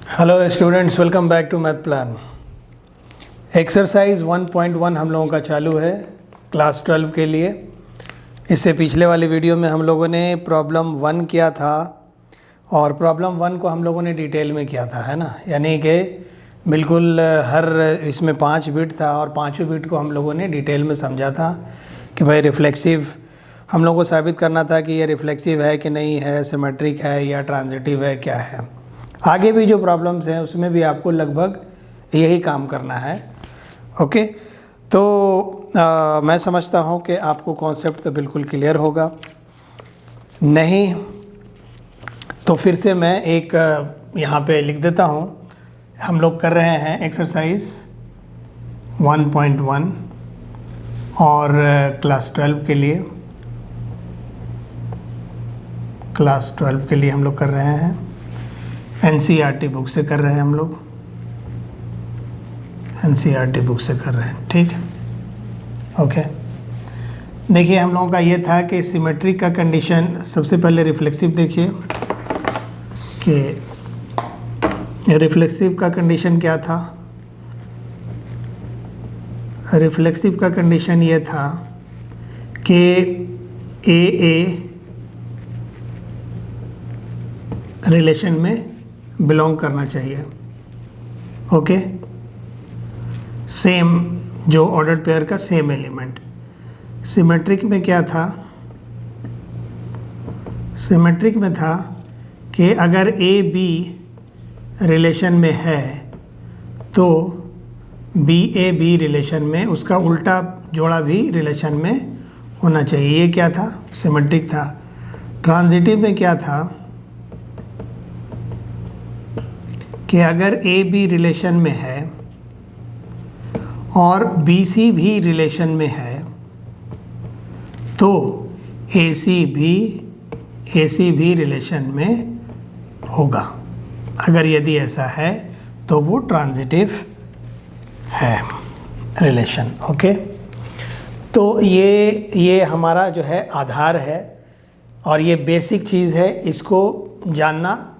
Hello students, welcome back to math plan. Exercise 1.1 हम लोगों का चालू है क्लास 12 के लिए। इससे पिछले वाली वीडियो में हम लोगों ने प्रॉब्लम 1 किया था और प्रॉब्लम 1 को हम लोगों ने डिटेल में किया था, है ना। यानी कि बिल्कुल हर इसमें 5 बिट था और पाँचों बिट को हम लोगों ने डिटेल में समझा था कि भाई रिफ्लेक्सिव हम लोगों को साबित करना था कि ये रिफ्लेक्सिव है कि नहीं है, सिमेट्रिक है या ट्रांजिटिव है, क्या है। आगे भी जो प्रॉब्लम्स हैं उसमें भी आपको लगभग यही काम करना है। ओके, तो मैं समझता हूँ कि आपको कॉन्सेप्ट तो बिल्कुल क्लियर होगा। नहीं तो फिर से मैं एक यहाँ पे लिख देता हूँ। हम लोग कर रहे हैं एक्सरसाइज 1.1 और क्लास 12 के लिए हम लोग कर रहे हैं। NCERT बुक से कर रहे हैं हम लोग, NCERT बुक से कर रहे हैं, ठीक। ओके, देखिए हम लोगों का ये था कि सिमेट्रिक का कंडीशन, सबसे पहले रिफ्लेक्सिव देखिए कि रिफ्लेक्सिव का कंडीशन क्या था। रिफ्लेक्सिव का कंडीशन ये था कि AA रिलेशन में बिलोंग करना चाहिए। ओके, सेम जो ऑर्डर्ड पेयर का सेम एलिमेंट। सिमेट्रिक में क्या था? सिमेट्रिक में था कि अगर AB रिलेशन में है तो BAB रिलेशन में उसका उल्टा जोड़ा भी रिलेशन में होना चाहिए। ये क्या था? सिमेट्रिक था। ट्रांजिटिव में क्या था कि अगर AB रिलेशन में है और BC भी रिलेशन में है तो AC भी रिलेशन में होगा। अगर यदि ऐसा है तो वो ट्रांजिटिव है रिलेशन। ओके, तो ये हमारा जो है आधार है और ये बेसिक चीज़ है। इसको जानना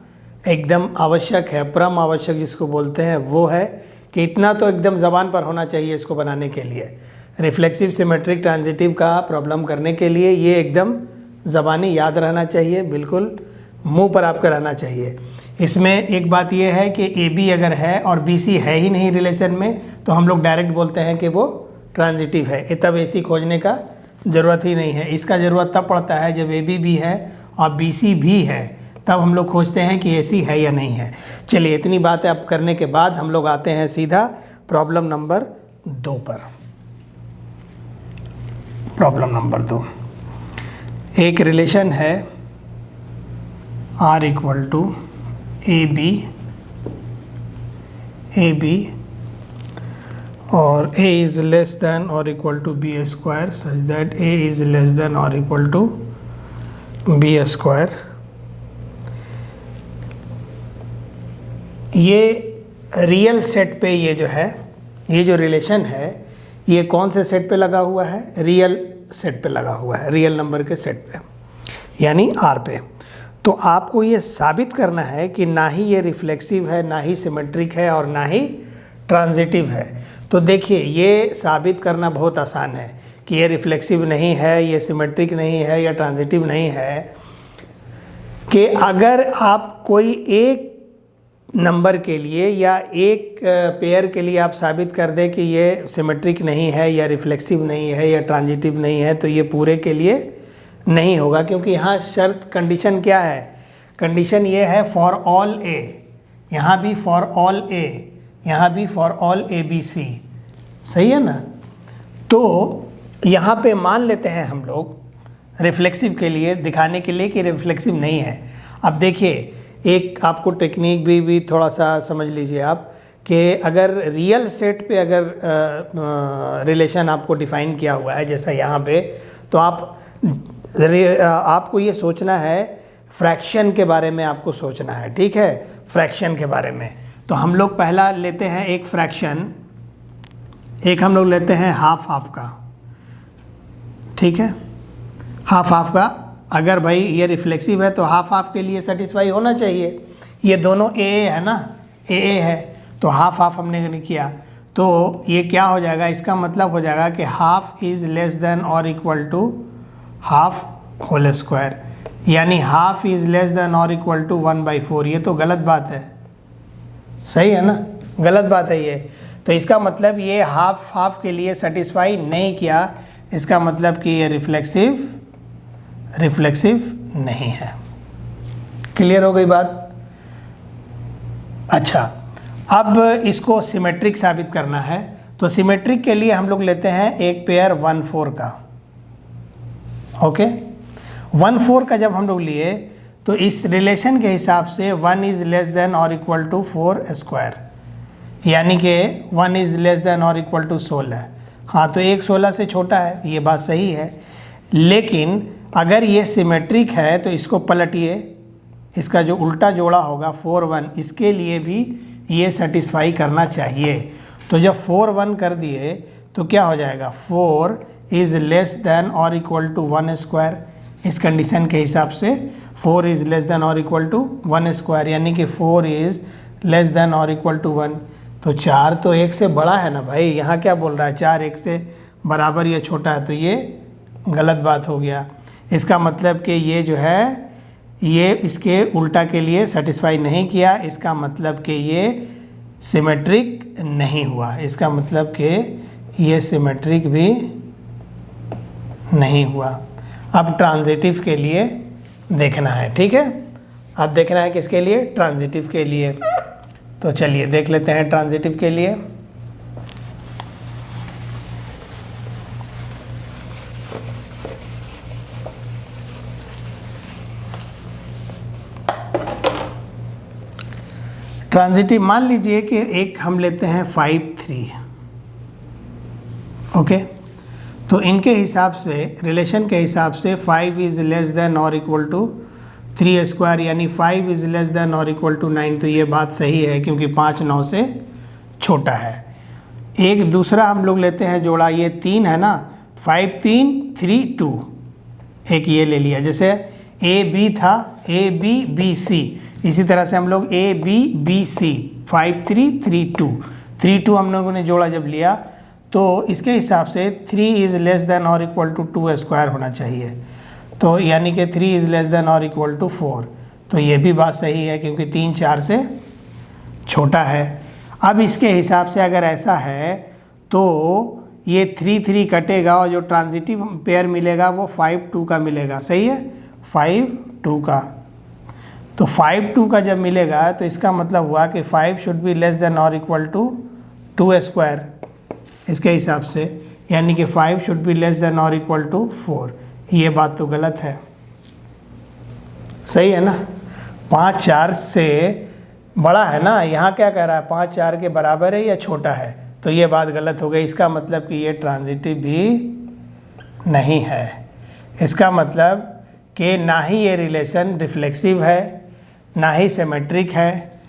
एकदम आवश्यक है, परम आवश्यक जिसको बोलते हैं वो है कि इतना तो एकदम ज़बान पर होना चाहिए इसको बनाने के लिए। रिफ्लेक्सिव सिमेट्रिक ट्रांजिटिव का प्रॉब्लम करने के लिए ये एकदम ज़बानी याद रहना चाहिए, बिल्कुल मुंह पर आपका रहना चाहिए। इसमें एक बात ये है कि AB अगर है और BC है ही नहीं रिलेशन में तो हम लोग डायरेक्ट बोलते हैं कि वो ट्रांजिटिव है। तब AC खोजने का ज़रूरत ही नहीं है। इसका ज़रूरत तब पड़ता है जब AB भी है और BC भी है, तब हम लोग खोजते हैं कि AC है या नहीं है। चलिए, इतनी बातें अब करने के बाद हम लोग आते हैं सीधा प्रॉब्लम नंबर 2 पर। प्रॉब्लम नंबर 2, एक रिलेशन है R इक्वल टू AB और A इज़ लेस देन और equal to B square such that A is less than और इक्वल टू B स्क्वायर। ये रियल सेट पे ये जो है, ये जो रिलेशन है ये कौन से सेट पे लगा हुआ है? रियल सेट पे लगा हुआ है, रियल नंबर के सेट पे, यानी R पे। तो आपको ये साबित करना है कि ना ही ये रिफ्लेक्सिव है, ना ही सिमेट्रिक है और ना ही ट्रांजिटिव है। तो देखिए, ये साबित करना बहुत आसान है कि ये रिफ्लेक्सिव नहीं है, ये सिमेट्रिक नहीं है या ट्रांजिटिव नहीं है, कि अगर आप कोई एक नंबर के लिए या एक पेयर के लिए आप साबित कर दें कि ये सिमेट्रिक नहीं है या रिफ्लेक्सिव नहीं है या ट्रांजिटिव नहीं है, तो ये पूरे के लिए नहीं होगा। क्योंकि यहाँ शर्त कंडीशन क्या है? कंडीशन ये है फॉर ऑल A, यहाँ भी फॉर ऑल A, यहाँ भी फॉर ऑल ABC, सही है ना। तो यहाँ पे मान लेते हैं हम लोग रिफ्लेक्सिव के लिए, दिखाने के लिए कि रिफ्लेक्सिव नहीं है। अब देखिए, एक आपको टेक्निक भी थोड़ा सा समझ लीजिए आप, कि अगर रियल सेट पे अगर रिलेशन आपको डिफ़ाइन किया हुआ है जैसा यहाँ पे, तो आपको ये सोचना है फ्रैक्शन के बारे में, आपको सोचना है, ठीक है, फ्रैक्शन के बारे में। तो हम लोग पहला लेते हैं एक फ्रैक्शन, एक हम लोग लेते हैं हाफ का, ठीक है, हाफ का। अगर भाई ये रिफ्लेक्सिव है तो हाफ के लिए सेटिस्फाई होना चाहिए। ये दोनों ए है ना, ए है, तो हाफ हाफ हमने नहीं किया, तो ये क्या हो जाएगा, इसका मतलब हो जाएगा कि हाफ इज़ लेस देन और equal to half whole square, यानी हाफ इज़ लेस देन और इक्वल टू 1/4। ये तो गलत बात है, सही है ना, गलत बात है ये। तो इसका मतलब ये हाफ हाफ के लिए सेटिस्फाई नहीं किया, इसका मतलब कि ये रिफ्लेक्सिव नहीं है। क्लियर हो गई बात? अच्छा, अब इसको सिमेट्रिक साबित करना है, तो सिमेट्रिक के लिए हम लोग लेते हैं एक पेयर 1/4 का। ओके, 1/4 का जब हम लोग लिए तो इस रिलेशन के हिसाब से 1 इज़ लेस देन और इक्वल टू 4 स्क्वायर, यानी कि 1 इज़ लेस देन और इक्वल टू 16। हाँ, तो 1 16 से छोटा है, ये बात सही है। लेकिन अगर ये सिमेट्रिक है तो इसको पलटिए, इसका जो उल्टा जोड़ा होगा 4 1, इसके लिए भी ये सेटिस्फाई करना चाहिए। तो जब 4 1 कर दिए तो क्या हो जाएगा, 4 इज़ लेस देन और इक्वल टू 1 स्क्वायर। इस कंडीशन के हिसाब से 4 इज़ लेस देन और इक्वल टू 1 स्क्वायर, यानी कि 4 इज़ लेस देन और इक्वल टू 1। तो 4 तो 1 से बड़ा है ना भाई, यहाँ क्या बोल रहा है, 4 1 से बराबर या छोटा है, तो ये गलत बात हो गया। इसका मतलब कि ये जो है ये इसके उल्टा के लिए सेटिस्फाई नहीं किया, इसका मतलब कि ये सिमेट्रिक नहीं हुआ, इसका मतलब कि ये सिमेट्रिक भी नहीं हुआ। अब ट्रांजिटिव के लिए देखना है, ठीक है, अब देखना है किसके लिए, ट्रांजिटिव के लिए। तो चलिए देख लेते हैं ट्रांजिटिव के लिए। ट्रांजिटिव मान लीजिए कि एक हम लेते हैं 5 3। ओके, तो इनके हिसाब से, रिलेशन के हिसाब से 5 इज़ लेस देन और इक्वल टू 3 स्क्वायर, यानी 5 इज़ लेस देन और इक्वल टू 9। तो ये बात सही है क्योंकि 5 9 से छोटा है। एक दूसरा हम लोग लेते हैं जोड़ा, ये 3 है ना, 5 3 3 2, एक ये ले लिया, जैसे ए बी था, ए बी बी सी, इसी तरह से हम लोग ए बी बी सी, 5 3 3 2 3 2 हम लोगों ने जोड़ा जब लिया तो इसके हिसाब से 3 इज़ लेस देन और इक्वल टू 2 स्क्वायर होना चाहिए, तो यानी कि 3 इज़ लेस देन और इक्वल टू 4। तो ये भी बात सही है क्योंकि 3 4 से छोटा है। अब इसके हिसाब से अगर ऐसा है तो ये 3 3 कटेगा और जो ट्रांजिटिव पेयर मिलेगा वो 5 2 का मिलेगा, सही है, 5 2 का। तो 5 2 का जब मिलेगा तो इसका मतलब हुआ कि 5 शुड बी लेस देन और इक्वल टू 2 स्क्वायर इसके हिसाब से, यानी कि 5 शुड बी लेस देन और इक्वल टू 4। ये बात तो गलत है, सही है ना, 5 4 से बड़ा है ना, यहाँ क्या कह रहा है, 5 4 के बराबर है या छोटा है, तो ये बात गलत हो गई। इसका मतलब कि ये ट्रांजिटिव भी नहीं है, इसका मतलब कि ना ही ये रिलेशन रिफ्लेक्सिव है, ना ही सिमेट्रिक है,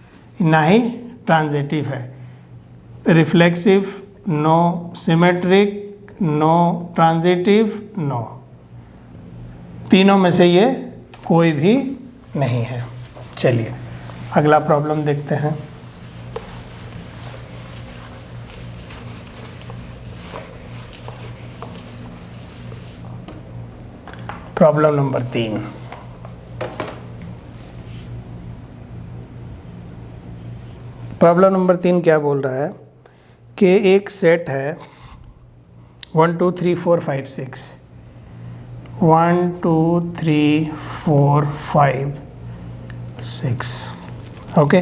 ना ही ट्रांजिटिव है। Reflexive no, symmetric no, transitive no, तीनों में से ये कोई भी नहीं है। चलिए अगला प्रॉब्लम देखते हैं। Problem number 3। प्रॉब्लम नंबर 3 क्या बोल रहा है कि एक सेट है 1 2 3 4 5 6, 1 2 3 4 5 6, ओके,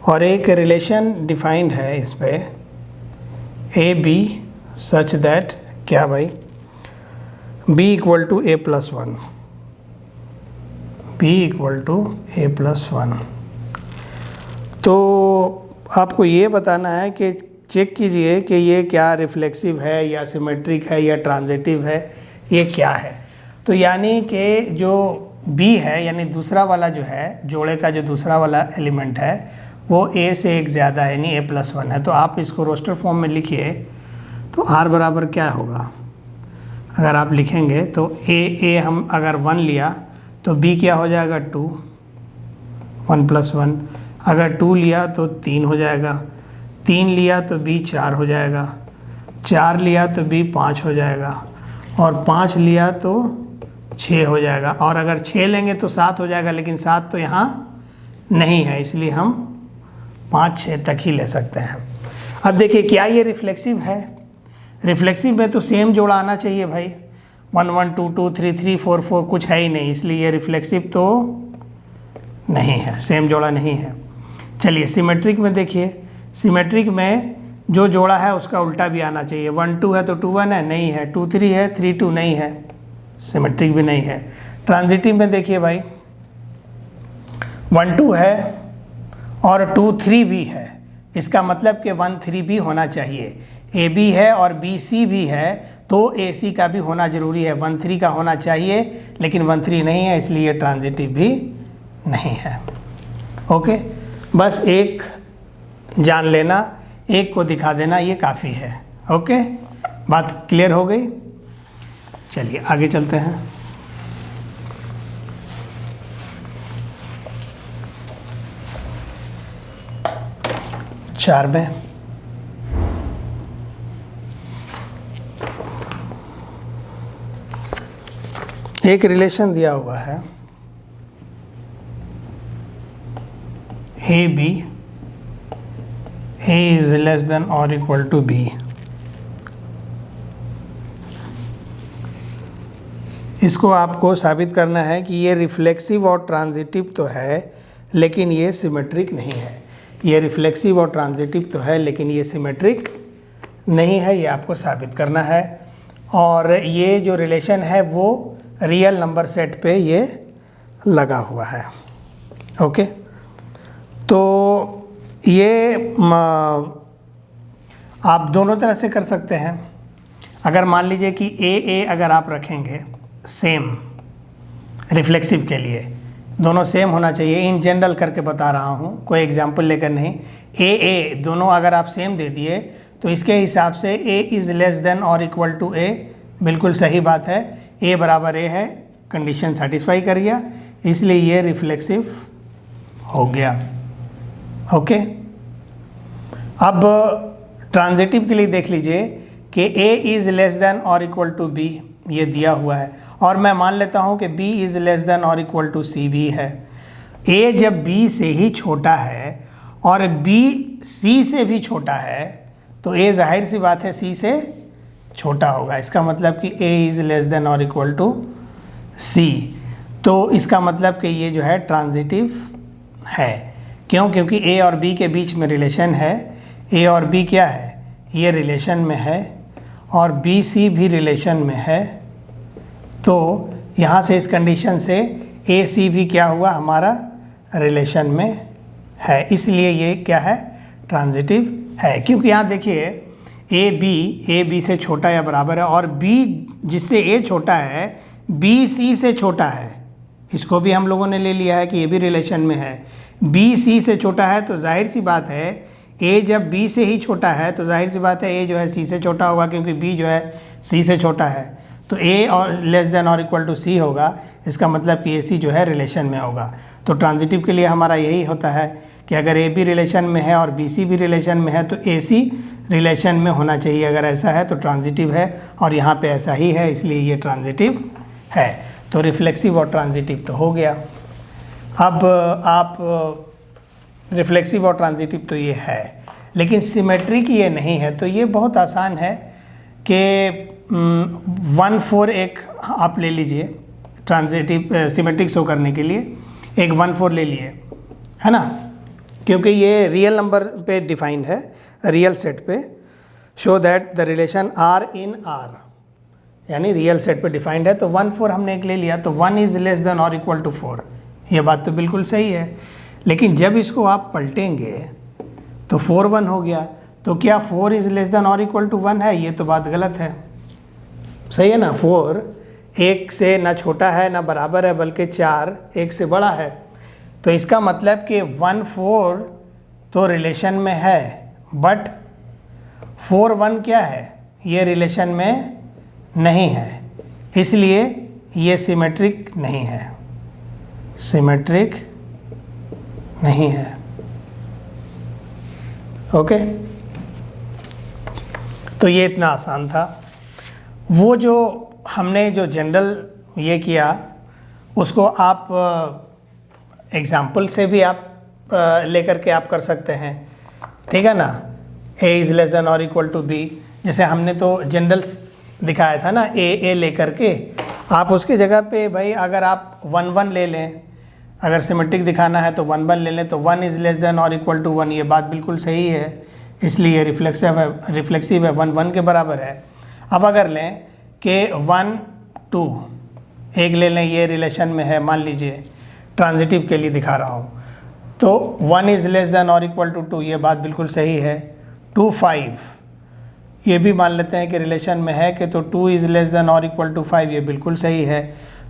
और एक रिलेशन डिफाइंड है इस पे ए बी सच दैट क्या भाई, b equal to a plus 1, b equal to a plus 1। तो आपको ये बताना है कि चेक कीजिए कि ये क्या रिफ्लेक्सिव है या सिमेट्रिक है या ट्रांजिटिव है, ये क्या है। तो यानी कि जो b है, यानी दूसरा वाला जो है, जोड़े का जो दूसरा वाला एलिमेंट है वो a से एक ज़्यादा है, यानी a प्लस 1 है। तो आप इसको रोस्टर फॉर्म में लिखिए तो r बराबर क्या होगा, अगर आप लिखेंगे तो a हम अगर 1 लिया तो b क्या हो जाएगा 2, 1 प्लस 1, अगर 2 लिया तो 3 हो जाएगा, 3 लिया तो b 4 हो जाएगा, 4 लिया तो b 5 हो जाएगा, और 5 लिया तो 6 हो जाएगा, और अगर 6 लेंगे तो 7 हो जाएगा, लेकिन 7 तो यहाँ नहीं है, इसलिए हम 5 6 तक ही ले सकते हैं। अब देखिए क्या ये रिफ्लेक्सिव है? रिफ्लेक्सिव में तो सेम जोड़ा आना चाहिए भाई, 1 1 2 2 3 3 4 4 कुछ है ही नहीं, इसलिए ये रिफ्लेक्सिव तो नहीं है, सेम जोड़ा नहीं है। चलिए सिमेट्रिक में देखिए, सिमेट्रिक में जो जोड़ा है उसका उल्टा भी आना चाहिए। 1 2 है तो 2 1 है, नहीं है। 2 3 है, 3 2 नहीं है, सिमेट्रिक भी नहीं है। ट्रांजिटिव में देखिए भाई, 1 2 है और 2 3 भी है, इसका मतलब कि 1 3 भी होना चाहिए। ए बी है और बी सी भी है, तो ए सी का भी होना ज़रूरी है। 1 3 का होना चाहिए, लेकिन 1 3 नहीं है, इसलिए ये ट्रांजिटिव भी नहीं है। ओके, बस एक जान लेना, एक को दिखा देना, ये काफ़ी है। ओके, बात क्लियर हो गई? चलिए आगे चलते हैं। चार में एक रिलेशन दिया हुआ है, A B, A is less than और इक्वल टू बी। इसको आपको साबित करना है कि ये रिफ्लेक्सिव और ट्रांजिटिव तो है, लेकिन ये सिमेट्रिक नहीं है। ये रिफ्लेक्सिव और ट्रांजिटिव तो है, लेकिन ये सिमेट्रिक नहीं है, ये आपको साबित करना है। और ये जो रिलेशन है वो रियल नंबर सेट पे ये लगा हुआ है। ओके, तो ये आप दोनों तरह से कर सकते हैं। अगर मान लीजिए कि ए अगर आप रखेंगे सेम, रिफ्लेक्सिव के लिए दोनों सेम होना चाहिए, इन जनरल करके बता रहा हूँ, कोई एग्जांपल लेकर नहीं। ए दोनों अगर आप सेम दे दिए तो इसके हिसाब से ए इज़ लेस देन और इक्वल टू ए, बिल्कुल सही बात है। ए बराबर ए है, कंडीशन सेटिस्फाई कर गया, इसलिए ये रिफ्लेक्सिव हो गया। ओके, अब ट्रांजिटिव के लिए देख लीजिए कि ए इज़ लेस देन और इक्वल टू बी, ये दिया हुआ है, और मैं मान लेता हूँ कि b इज़ लेस देन और इक्वल टू सी भी है। a जब b से ही छोटा है और b c से भी छोटा है, तो a जाहिर सी बात है c से छोटा होगा। इसका मतलब कि a इज़ लेस देन और इक्वल टू c, तो इसका मतलब कि ये जो है ट्रांजिटिव है। क्यों? क्योंकि a और b के बीच में रिलेशन है, a और b क्या है, ये रिलेशन में है, और बी सी भी रिलेशन में है, तो यहाँ से इस कंडीशन से ए सी भी क्या हुआ, हमारा रिलेशन में है, इसलिए ये क्या है, ट्रांजिटिव है। क्योंकि यहाँ देखिए ए बी से छोटा या बराबर है, और बी जिससे ए छोटा है बी सी से छोटा है, इसको भी हम लोगों ने ले लिया है कि ये भी रिलेशन में है। बी सी से छोटा है, तो जाहिर सी बात है ए जब बी से ही छोटा है तो जाहिर सी बात है ए जो है सी से छोटा होगा, क्योंकि बी जो है सी से छोटा है, तो ए और लेस देन और इक्वल टू सी होगा। इसका मतलब कि ए सी जो है रिलेशन में होगा। तो ट्रांजिटिव के लिए हमारा यही होता है कि अगर ए बी रिलेशन में है और बी सी भी रिलेशन में है तो ए सी रिलेशन में होना चाहिए। अगर ऐसा है तो ट्रांजिटिव है, और यहाँ पे ऐसा ही है, इसलिए ये ट्रांजिटिव है। तो रिफ्लेक्सिव और ट्रांजिटिव तो हो गया। अब आप रिफ्लेक्सिव और ट्रांजिटिव तो ये है, लेकिन सिमेट्रिक ये नहीं है। तो ये बहुत आसान है कि 1 4 एक आप ले लीजिए ट्रांजिटिव सिमेट्रिक शो करने के लिए, एक 1 4 ले लिए, है ना, क्योंकि ये रियल नंबर पे डिफाइंड है, रियल सेट पे। Show that the relation are in R, यानी रियल सेट पे डिफाइंड है। तो 1 4 हमने एक ले लिया, तो 1 इज़ लेस देन और इक्वल टू 4, ये बात तो बिल्कुल सही है। लेकिन जब इसको आप पलटेंगे तो 4 1 हो गया, तो क्या 4 इज़ लेस देन और इक्वल टू 1 है? ये तो बात गलत है, सही है ना। 4 1 से ना छोटा है ना बराबर है, बल्कि 4 1 से बड़ा है। तो इसका मतलब कि 1 4 तो रिलेशन में है, बट 4 1 क्या है, ये रिलेशन में नहीं है, इसलिए ये सिमेट्रिक नहीं है, सिमेट्रिक नहीं है। ओके, तो ये इतना आसान था। वो जो हमने जो जनरल ये किया उसको आप एग्जाम्पल से भी आप लेकर के आप कर सकते हैं, ठीक है ना। a इज़ लेस देन और इक्वल टू b, जैसे हमने तो जनरल दिखाया था ना, a लेकर के आप उसकी जगह पे भाई अगर आप 1 1 ले लें, अगर सिमेट्रिक दिखाना है तो 1 1 ले लें, तो 1 इज़ लेस देन और इक्वल टू 1, ये बात बिल्कुल सही है, इसलिए रिफ्लेक्सिव है 1 1 के बराबर है। अब अगर लें कि 1 2 एक ले लें, ये रिलेशन में है, मान लीजिए ट्रांजिटिव के लिए दिखा रहा हूँ, तो 1 इज़ लेस देन और इक्वल टू 2, ये बात बिल्कुल सही है। 2 5 ये भी मान लेते हैं कि रिलेशन में है कि तो 2 इज़ लेस देन और इक्वल टू 5, ये बिल्कुल सही है।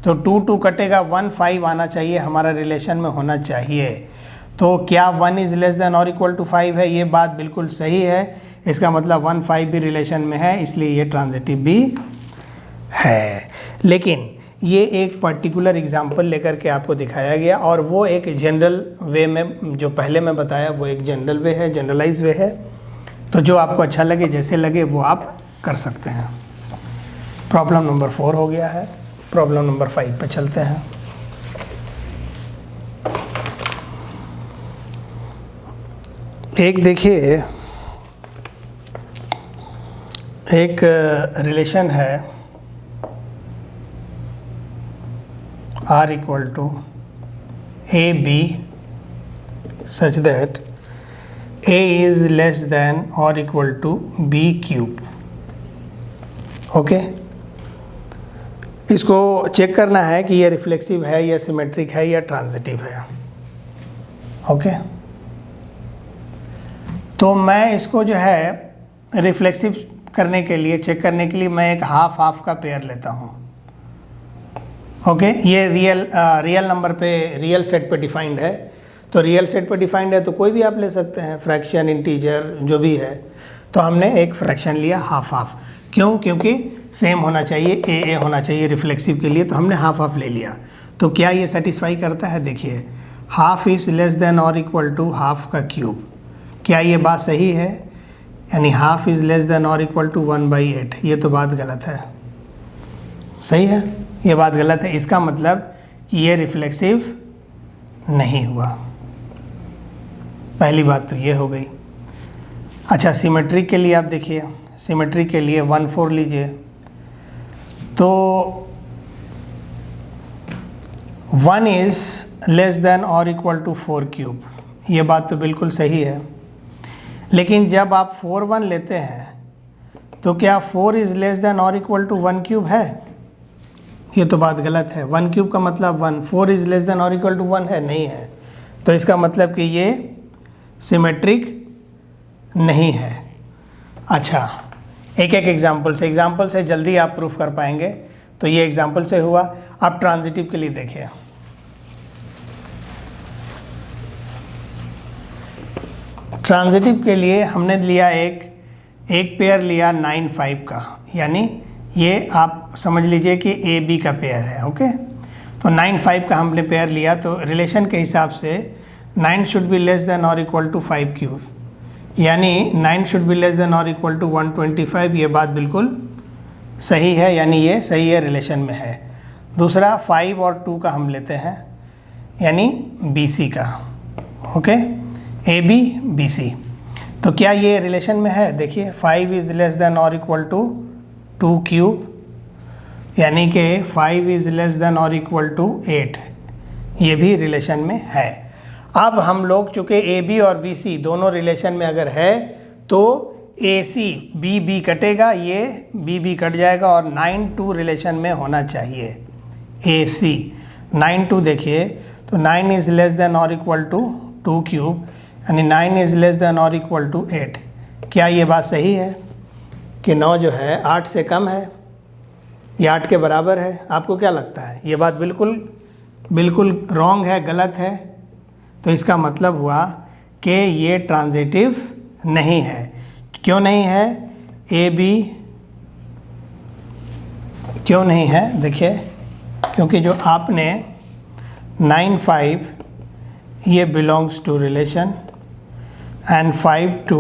तो 2 2 कटेगा, 1 5 आना चाहिए, हमारा रिलेशन में होना चाहिए। तो क्या 1 इज़ लेस देन और इक्वल टू 5 है, ये बात बिल्कुल सही है। इसका मतलब 1 5 भी रिलेशन में है, इसलिए ये ट्रांजिटिव भी है। लेकिन ये एक पर्टिकुलर एग्जांपल लेकर के आपको दिखाया गया, और वो एक जनरल वे में, जो पहले मैं बताया वो एक जनरल वे है, जनरलाइज वे है। तो जो आपको अच्छा लगे, जैसे लगे वो आप कर सकते हैं। प्रॉब्लम नंबर 4 हो गया है, प्रॉब्लम नंबर 5 पे चलते हैं। एक देखिए, एक रिलेशन है R equal to AB such that A is less than or equal to B cube। Okay, इसको चेक करना है कि ये रिफ्लेक्सिव है या सिमेट्रिक है या ट्रांजिटिव है। ओके, तो मैं इसको जो है रिफ्लेक्सिव करने के लिए, चेक करने के लिए मैं एक हाफ हाफ का पेयर लेता हूँ। ओके, ये रियल नंबर पे, रियल सेट पे डिफाइंड है। तो रियल सेट पे डिफाइंड है तो कोई भी आप ले सकते हैं, फ्रैक्शन, इंटीजर, जो भी है। तो हमने एक फ्रैक्शन लिया हाफ हाफ, क्यों? क्योंकि सेम होना चाहिए, ए होना चाहिए रिफ्लेक्सिव के लिए, तो हमने हाफ हाफ ले लिया। तो क्या ये सेटिस्फाई करता है? देखिए, हाफ इज़ लेस देन और इक्वल टू हाफ का क्यूब। क्या ये बात सही है? यानी हाफ इज़ लेस देन और इक्वल टू 1/8। ये तो बात गलत है, सही है, ये बात गलत है। इसका मतलब कि ये रिफ्लेक्सिव नहीं हुआ। पहली बात तो ये हो गई। अच्छा, सिमेट्रिक के लिए आप देखिए, सिमेट्रिक के लिए 1 4 लीजिए, तो 1 इज़ लेस देन और इक्वल टू 4 क्यूब, ये बात तो बिल्कुल सही है। लेकिन जब आप 4 1 लेते हैं तो क्या 4 इज़ लेस देन और इक्वल टू 1 क्यूब है? ये तो बात गलत है। 1 क्यूब का मतलब 1, 4 इज़ लेस देन और इक्वल टू 1 है? नहीं है। तो इसका मतलब कि ये सिमेट्रिक नहीं है। अच्छा, एक एक एग्जाम्पल से जल्दी आप प्रूफ कर पाएंगे। तो ये एग्जाम्पल से हुआ। अब ट्रांजिटिव के लिए देखिए, ट्रांजिटिव के लिए हमने लिया एक पेयर लिया 9 5 का, यानी ये आप समझ लीजिए कि ए बी का पेयर है। ओके, तो 9 5 का हमने पेयर लिया, तो रिलेशन के हिसाब से 9 शुड बी लेस देन और इक्वल टू 5 क्यूब, यानी 9 शुड बी लेस देन और इक्वल टू 125। ये बात बिल्कुल सही है, यानी ये सही है, रिलेशन में है। दूसरा 5 और 2 का हम लेते हैं, यानी बी सी का। Okay, A B B C, तो क्या ये रिलेशन में है? देखिए, 5 इज़ लेस देन और इक्वल टू 2 क्यूब, यानी कि 5 इज़ लेस देन और इक्वल टू 8, ये भी रिलेशन में है। अब हम लोग चूँकि ए बी और बी सी दोनों रिलेशन में अगर है तो ए सी बी बी कटेगा, ये बी बी कट जाएगा, और 9 2 रिलेशन में होना चाहिए। ए सी 9 2 देखिए, तो 9 इज़ लेस देन और इक्वल टू 2 क्यूब, यानी 9 इज़ लेस देन और इक्वल टू 8। क्या ये बात सही है कि 9 जो है 8 से कम है या 8 के बराबर है? आपको क्या लगता है? ये बात बिल्कुल रॉन्ग है, गलत है। तो इसका मतलब हुआ कि ये ट्रांजिटिव नहीं है। क्यों नहीं है? ए बी क्यों नहीं है? देखिए, क्योंकि जो आपने 9 5 ये belongs to relation and 5 2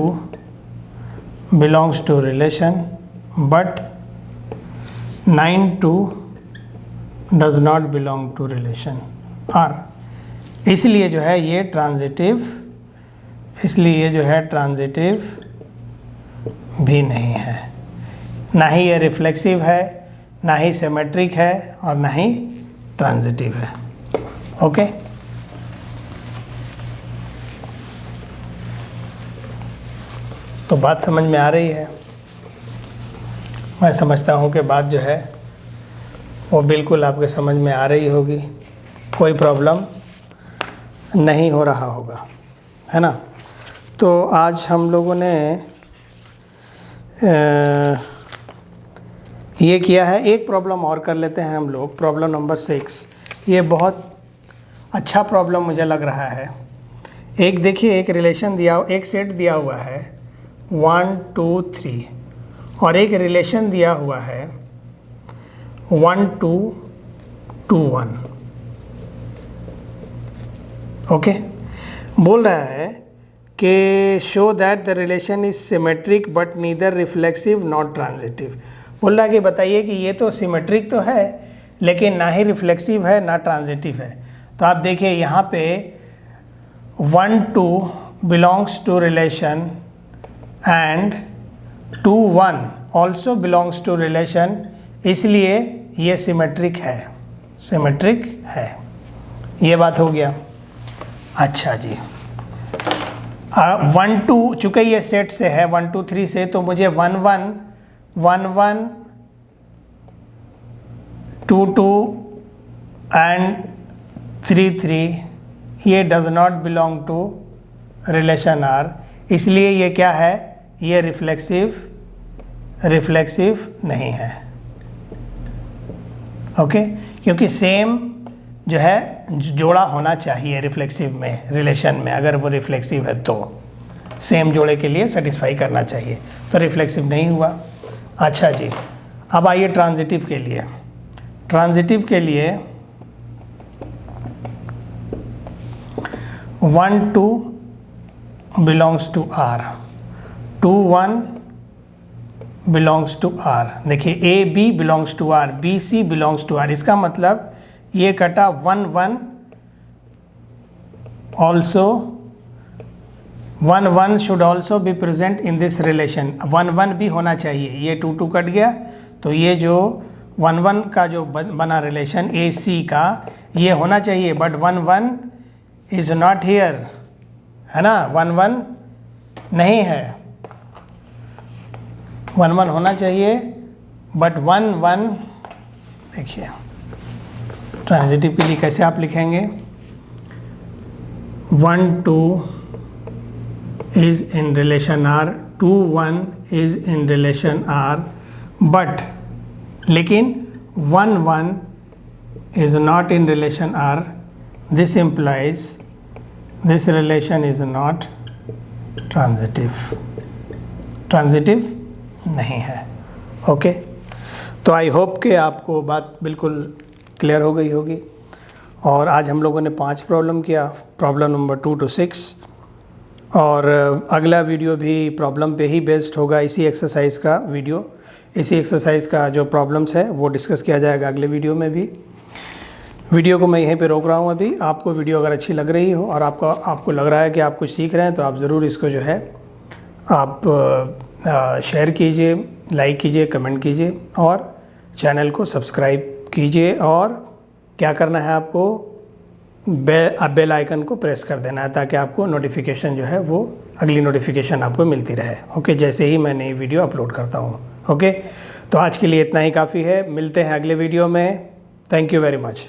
belongs to relation but 9 2 does not belong to relation R। इसलिए जो है ये ट्रांजिटिव, इसलिए जो है ट्रांजिटिव भी नहीं है, ना ही ये रिफ्लेक्सिव है, ना ही सिमेट्रिक है और ना ही ट्रांजिटिव है। ओके, तो बात समझ में आ रही है। मैं समझता हूँ कि बात जो है वो बिल्कुल आपके समझ में आ रही होगी, कोई प्रॉब्लम नहीं हो रहा होगा, है ना। तो आज हम लोगों ने ये किया है। एक प्रॉब्लम और कर लेते हैं हम लोग, प्रॉब्लम नंबर 6। ये बहुत अच्छा प्रॉब्लम मुझे लग रहा है। एक देखिए, एक रिलेशन दिया, एक सेट दिया हुआ है 1 2 3 और एक रिलेशन दिया हुआ है 1 2 2 1। ओके, बोल रहा है कि show that the relation is symmetric but neither reflexive not transitive. बोल रहा है कि बताइए कि ये तो सिमेट्रिक तो है लेकिन ना ही रिफ्लेक्सिव है ना ट्रांजिटिव है। तो आप देखिए यहाँ पे 1 2 belongs to relation and 2 1 also belongs to relation, इसलिए ये सिमेट्रिक है, सिमेट्रिक है। ये बात हो गया। अच्छा जी, 1 2 चूँकि ये सेट से है 1 2 3 से, तो मुझे 1 1 1 1 2 2 एंड 3 3 ये does not belong to relation R, इसलिए ये क्या है, ये रिफ्लेक्सिव नहीं है। ओके, क्योंकि सेम जो है जोड़ा होना चाहिए रिफ्लेक्सिव में, रिलेशन में अगर वो रिफ्लेक्सिव है तो सेम जोड़े के लिए सेटिस्फाई करना चाहिए, तो रिफ्लेक्सिव नहीं हुआ। अच्छा जी, अब आइए ट्रांजिटिव के लिए। ट्रांजिटिव के लिए 1 2 belongs to R, 2 1 belongs to R. देखिए A B belongs to R, B C belongs to R, इसका मतलब ये कटा 1 1 also 1 1 should also be present in this relation. 1 1 भी होना चाहिए, ये 2 2 कट गया, तो ये जो 1 1 का जो बना रिलेशन ए सी का, ये होना चाहिए, बट 1 1 इज नॉट हियर, है ना। 1 1 नहीं है, 1 1 होना चाहिए, बट 1 1 देखिए ट्रांजिटिव के लिए कैसे आप लिखेंगे, 1 2 is in relation R, 2 1 is in relation R, but लेकिन 1 1 is not in relation R, this implies this relation is not transitive, transitive नहीं है। ओके, तो आई होप कि आपको बात बिल्कुल क्लियर हो गई होगी। और आज हम लोगों ने 5 प्रॉब्लम किया, प्रॉब्लम नंबर 2 to 6, और अगला वीडियो भी प्रॉब्लम पे ही बेस्ड होगा, इसी एक्सरसाइज का वीडियो, इसी एक्सरसाइज का जो प्रॉब्लम्स है वो डिस्कस किया जाएगा अगले वीडियो में भी। वीडियो को मैं यहीं पे रोक रहा हूँ अभी। आपको वीडियो अगर अच्छी लग रही हो और आपको लग रहा है कि आप कुछ सीख रहे हैं, तो आप ज़रूर इसको जो है आप शेयर कीजिए, लाइक कीजिए, कमेंट कीजिए और चैनल को सब्सक्राइब कीजिए। और क्या करना है, आपको बेल आइकन को प्रेस कर देना है ताकि आपको नोटिफिकेशन जो है वो अगली नोटिफिकेशन आपको मिलती रहे। ओके, जैसे ही मैं नई वीडियो अपलोड करता हूँ। ओके, तो आज के लिए इतना ही काफ़ी है, मिलते हैं अगले वीडियो में। Thank you very much.